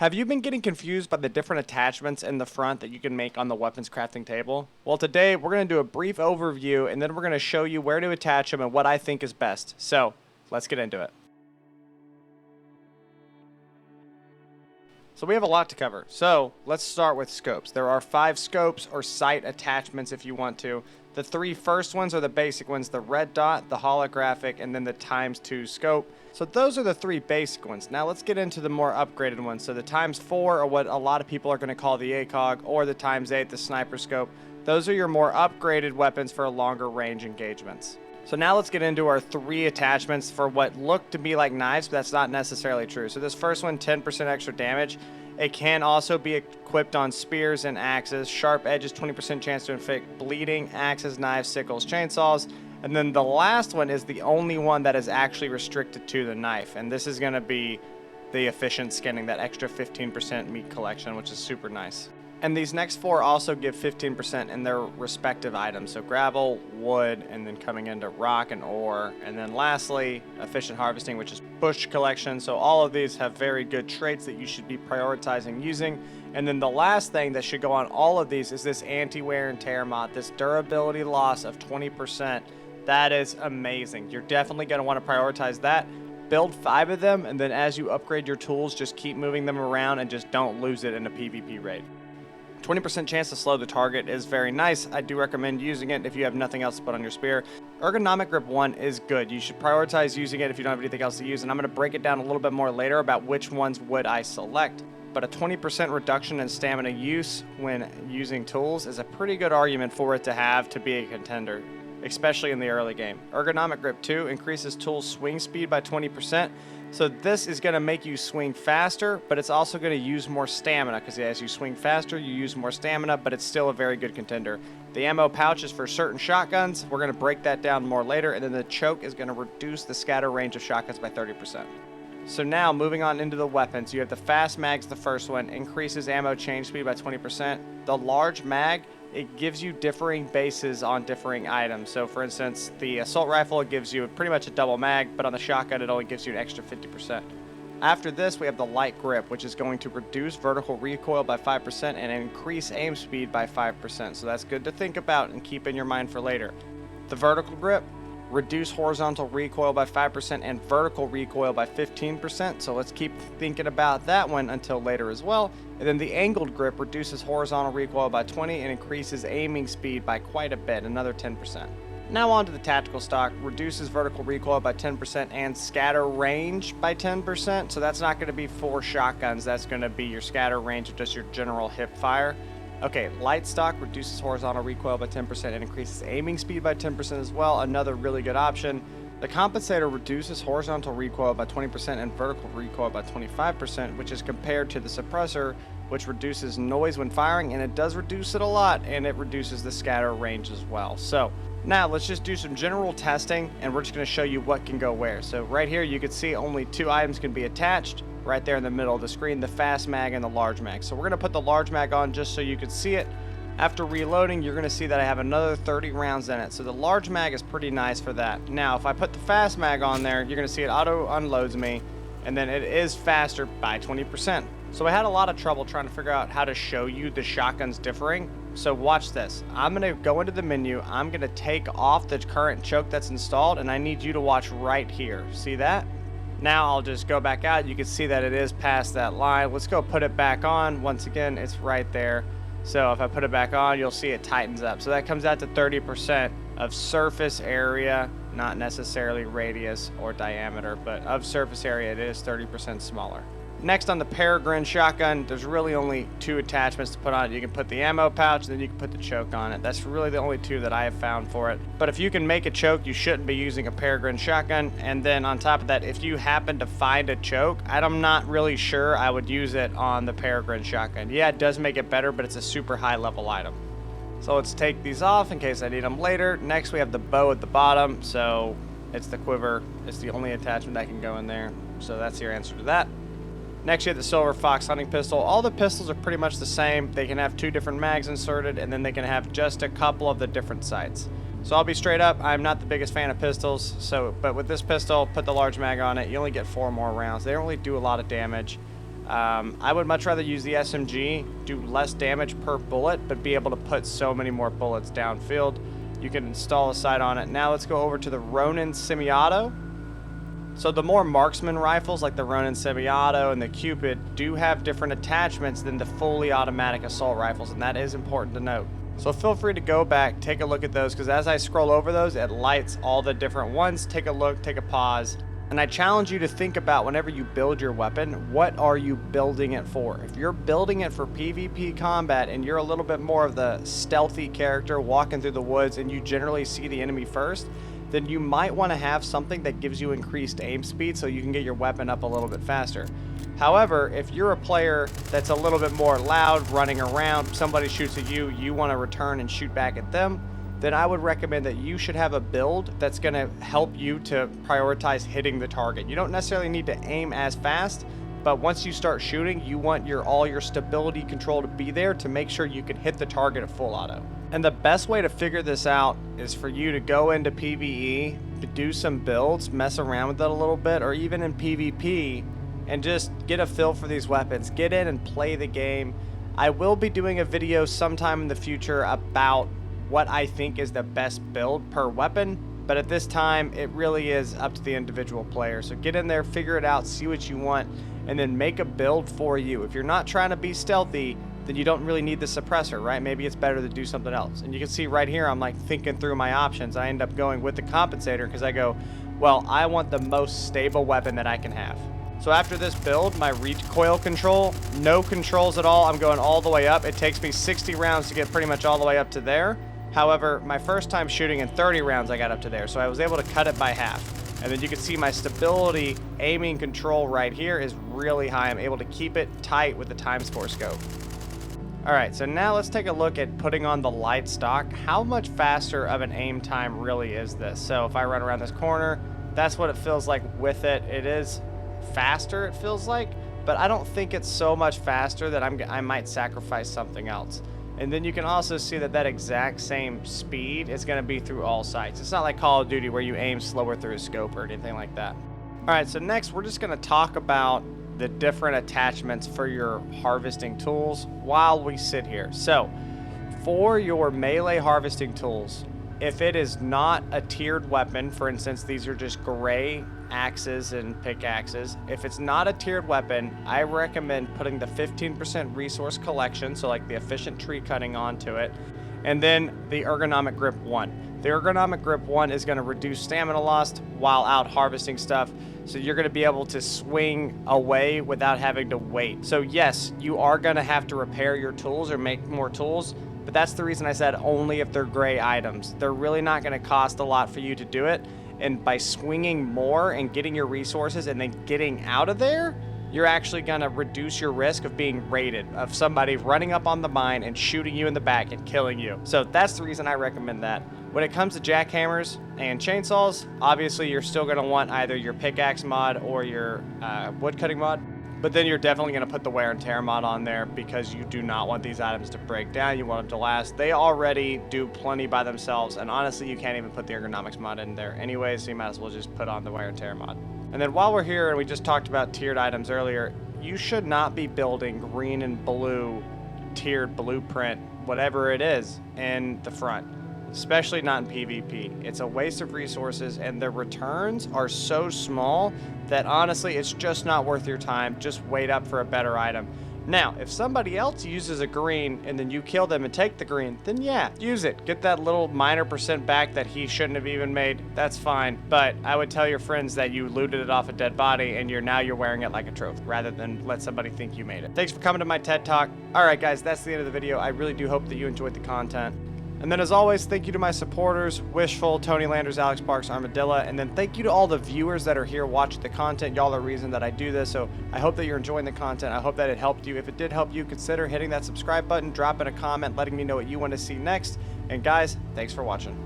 Have you been getting confused by the different attachments in the front that you can make on the weapons crafting table? Well, today we're going to do a brief overview and then we're going to show you where to attach them and what I think is best. So, let's get into it. So we have a lot to cover. So, let's start with scopes. There are 5 scopes or sight attachments if you want to. The 3 first ones are the basic ones, the red dot, the holographic, and then the ×2 scope. So those are the 3 basic ones. Now let's get into the more upgraded ones. So the ×4 are what a lot of people are going to call the ACOG, or the ×8, the sniper scope. Those are your more upgraded weapons for longer range engagements. So now let's get into our 3 attachments for what look to be like knives, but that's not necessarily true. So this first one, 10% extra damage. It can also be equipped on spears and axes. Sharp edges, 20% chance to inflict bleeding, axes, knives, sickles, chainsaws. And then the last one is the only one that is actually restricted to the knife. And this is going to be the efficient skinning, that extra 15% meat collection, which is super nice. And these next 4 also give 15% in their respective items. So gravel, wood, and then coming into rock and ore. And then lastly, efficient harvesting, which is bush collection. So all of these have very good traits that you should be prioritizing using. And then the last thing that should go on all of these is this anti-wear and tear mod, this durability loss of 20%. That is amazing. You're definitely going to want to prioritize that. Build 5 of them, and then as you upgrade your tools, just keep moving them around and just don't lose it in a PvP raid. 20% chance to slow the target is very nice. I do recommend using it if you have nothing else to put on your spear. Ergonomic grip 1 is good. You should prioritize using it if you don't have anything else to use, and I'm going to break it down a little bit more later about which ones would I select. But a 20% reduction in stamina use when using tools is a pretty good argument for it to have to be a contender, especially in the early game. Ergonomic grip 2 increases tool swing speed by 20%. So this is going to make you swing faster, but it's also going to use more stamina, because as you swing faster, you use more stamina, but it's still a very good contender. The ammo pouch is for certain shotguns. We're going to break that down more later, and then the choke is going to reduce the scatter range of shotguns by 30%. So now, moving on into the weapons, you have the fast mags, the first one, increases ammo change speed by 20%. The large mag, it gives you differing bases on differing items. So for instance, the assault rifle, it gives you pretty much a double mag, but on the shotgun, it only gives you an extra 50%. After this, we have the light grip, which is going to reduce vertical recoil by 5% and increase aim speed by 5%. So that's good to think about and keep in your mind for later. The vertical grip, reduce horizontal recoil by 5% and vertical recoil by 15%. So let's keep thinking about that one until later as well. And then the angled grip reduces horizontal recoil by 20 and increases aiming speed by quite a bit, another 10%. Now on to the tactical stock, reduces vertical recoil by 10% and scatter range by 10%. So that's not going to be for shotguns, that's going to be your scatter range of just your general hip fire. Okay, light stock reduces horizontal recoil by 10% and increases aiming speed by 10% as well, another really good option. The compensator reduces horizontal recoil by 20% and vertical recoil by 25%, which is compared to the suppressor, which reduces noise when firing, and it does reduce it a lot, and it reduces the scatter range as well. So now let's just do some general testing, and we're just going to show you what can go where. So right here you can see only 2 items can be attached. Right there in the middle of the screen, the fast mag and the large mag. So we're going to put the large mag on just so you can see it. After reloading, you're going to see that I have another 30 rounds in it. So the large mag is pretty nice for that. Now, if I put the fast mag on there, you're going to see it auto unloads me, and then it is faster by 20%. So I had a lot of trouble trying to figure out how to show you the shotguns differing. So watch this. I'm going to go into the menu. I'm going to take off the current choke that's installed, and I need you to watch right here. See that? Now I'll just go back out. You can see that it is past that line. Let's go put it back on. Once again, it's right there. So if I put it back on, you'll see it tightens up. So that comes out to 30% of surface area, not necessarily radius or diameter, but of surface area, it is 30% smaller. Next, on the Peregrine shotgun, there's really only 2 attachments to put on it. You can put the ammo pouch, and then you can put the choke on it. That's really the only 2 that I have found for it. But if you can make a choke, you shouldn't be using a Peregrine shotgun. And then on top of that, if you happen to find a choke, I'm not really sure I would use it on the Peregrine shotgun. Yeah, it does make it better, but it's a super high level item. So let's take these off in case I need them later. Next, we have the bow at the bottom. So it's the quiver. It's the only attachment that can go in there. So that's your answer to that. Next, you have the Silver Fox hunting pistol. All the pistols are pretty much the same. They can have 2 different mags inserted, and then they can have just a couple of the different sights. So I'll be straight up, I'm not the biggest fan of pistols, but with this pistol, put the large mag on it, you only get 4 more rounds. They don't really do a lot of damage. I would much rather use the SMG, do less damage per bullet, but be able to put so many more bullets downfield. You can install a sight on it. Now let's go over to the Ronin SemiAuto. So the more marksman rifles like the Ronin SemiAuto and the Cupid do have different attachments than the fully automatic assault rifles, and that is important to note. So feel free to go back, take a look at those, because as I scroll over those, it lights all the different ones. Take a look, take a pause. And I challenge you to think about, whenever you build your weapon, what are you building it for? If you're building it for PvP combat and you're a little bit more of the stealthy character walking through the woods and you generally see the enemy first, then you might want to have something that gives you increased aim speed so you can get your weapon up a little bit faster. However, if you're a player that's a little bit more loud, running around, somebody shoots at you, you want to return and shoot back at them, then I would recommend that you should have a build that's going to help you to prioritize hitting the target. You don't necessarily need to aim as fast, but once you start shooting, you want all your stability control to be there to make sure you can hit the target at full auto. And the best way to figure this out is for you to go into PvE, to do some builds, mess around with it a little bit, or even in PvP, and just get a feel for these weapons. Get in and play the game. I will be doing a video sometime in the future about what I think is the best build per weapon, but at this time it really is up to the individual player. So get in there, figure it out, see what you want, and then make a build for you. If you're not trying to be stealthy, then you don't really need the suppressor, right? Maybe it's better to do something else. And you can see right here, I'm like thinking through my options. I end up going with the compensator because I go, well, I want the most stable weapon that I can have. So after this build, my recoil control, no controls at all. I'm going all the way up. It takes me 60 rounds to get pretty much all the way up to there. However, my first time shooting in 30 rounds, I got up to there. So I was able to cut it by half. And then you can see my stability aiming control right here is really high. I'm able to keep it tight with the times 4 scope. All right, so now let's take a look at putting on the light stock. How much faster of an aim time really is this? So if I run around this corner, that's what it feels like with it. It is faster, it feels like, but I don't think it's so much faster that I might sacrifice something else. And then you can also see that that exact same speed is going to be through all sights. It's not like Call of Duty where you aim slower through a scope or anything like that. All right, so next we're just going to talk about the different attachments for your harvesting tools while we sit here. So for your melee harvesting tools, if it is not a tiered weapon, for instance, these are just gray axes and pickaxes. If it's not a tiered weapon, I recommend putting the 15% resource collection, so like the efficient tree cutting, onto it, and then the ergonomic grip 1. The ergonomic grip 1 is going to reduce stamina loss while out harvesting stuff, so you're going to be able to swing away without having to wait. So yes, you are going to have to repair your tools or make more tools, but that's the reason I said only if they're gray items. They're really not going to cost a lot for you to do it, and by swinging more and getting your resources and then getting out of there, you're actually going to reduce your risk of being raided, of somebody running up on the mine and shooting you in the back and killing you. So that's the reason I recommend that. When it comes to jackhammers and chainsaws, obviously you're still going to want either your pickaxe mod or your woodcutting mod, but then you're definitely going to put the wear and tear mod on there because you do not want these items to break down. You want them to last. They already do plenty by themselves, and honestly, you can't even put the ergonomics mod in there anyway, so you might as well just put on the wear and tear mod. And then while we're here, and we just talked about tiered items earlier, you should not be building green and blue tiered blueprint, whatever it is, in the front, especially not in PvP. It's a waste of resources, and the returns are so small that honestly, it's just not worth your time. Just wait up for a better item. Now, if somebody else uses a green and then you kill them and take the green, then yeah, use it. Get that little minor % back that he shouldn't have even made. That's fine. But I would tell your friends that you looted it off a dead body and now you're wearing it like a trophy rather than let somebody think you made it. Thanks for coming to my TED Talk. All right, guys, that's the end of the video. I really do hope that you enjoyed the content. And then as always, thank you to my supporters, Wishful, Tony Landers, Alex Parks, Armadillo, and then thank you to all the viewers that are here watching the content. Y'all are the reason that I do this, so I hope that you're enjoying the content. I hope that it helped you. If it did help you, consider hitting that subscribe button, dropping a comment, letting me know what you want to see next. And guys, thanks for watching.